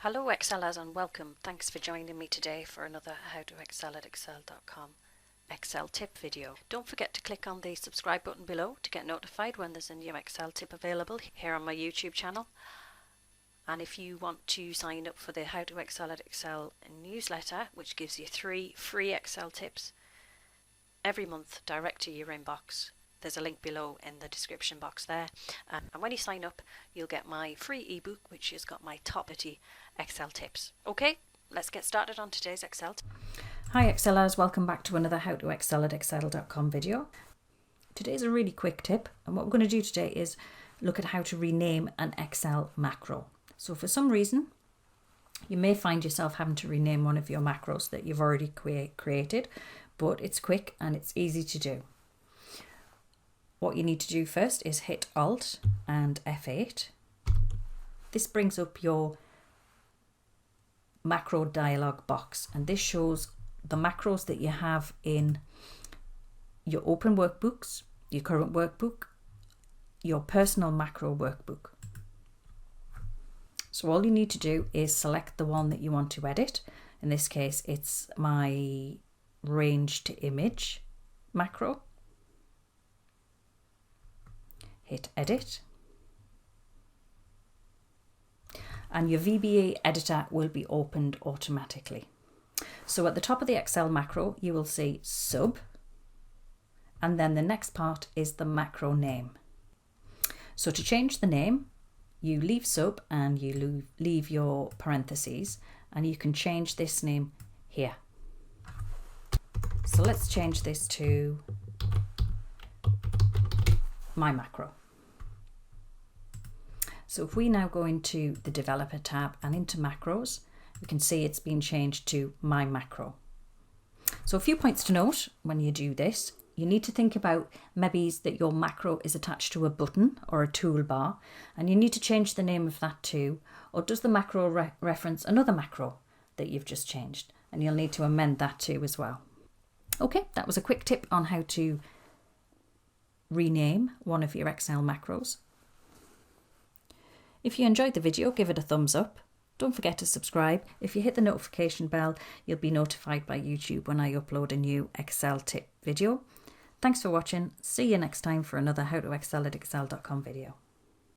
Hello Excelers and welcome. Thanks for joining me today for another How to Excel at Excel.com Excel tip video. Don't forget to click on the subscribe button below to get notified when there's a new Excel tip available here on my YouTube channel. And if you want to sign up for the How to Excel at Excel newsletter, which gives you 3 free Excel tips every month direct to your inbox, there's a link below in the description box there. And when you sign up, you'll get my free ebook, which has got my top 30 Excel tips. Okay, let's get started on today's Excel tip. Hi Excelers, welcome back to another How to Excel at Excel.com video. Today's a really quick tip, and what we're going to do today is look at how to rename an Excel macro. So for some reason, you may find yourself having to rename one of your macros that you've already created, but it's quick and it's easy to do. What you need to do first is hit Alt and F8. This brings up your macro dialog box, and this shows the macros that you have in your open workbooks, your current workbook, your personal macro workbook. So all you need to do is select the one that you want to edit. In this case, it's my range to image macro. Hit edit. And your VBA editor will be opened automatically. So at the top of the Excel macro, you will see sub, and then the next part is the macro name. So to change the name, you leave sub and you leave your parentheses, and you can change this name here. So let's change this to my macro. So if we now go into the developer tab and into macros, we can see it's been changed to my macro. So a few points to note when you do this. You need to think about maybe that your macro is attached to a button or a toolbar, and you need to change the name of that too. Or does the macro reference another macro that you've just changed? And you'll need to amend that too as well. Okay, that was a quick tip on how to rename one of your Excel macros. If you enjoyed the video, give it a thumbs up. Don't forget to subscribe. If you hit the notification bell, you'll be notified by YouTube when I upload a new Excel tip video. Thanks for watching. See you next time for another How to Excel at Excel.com video.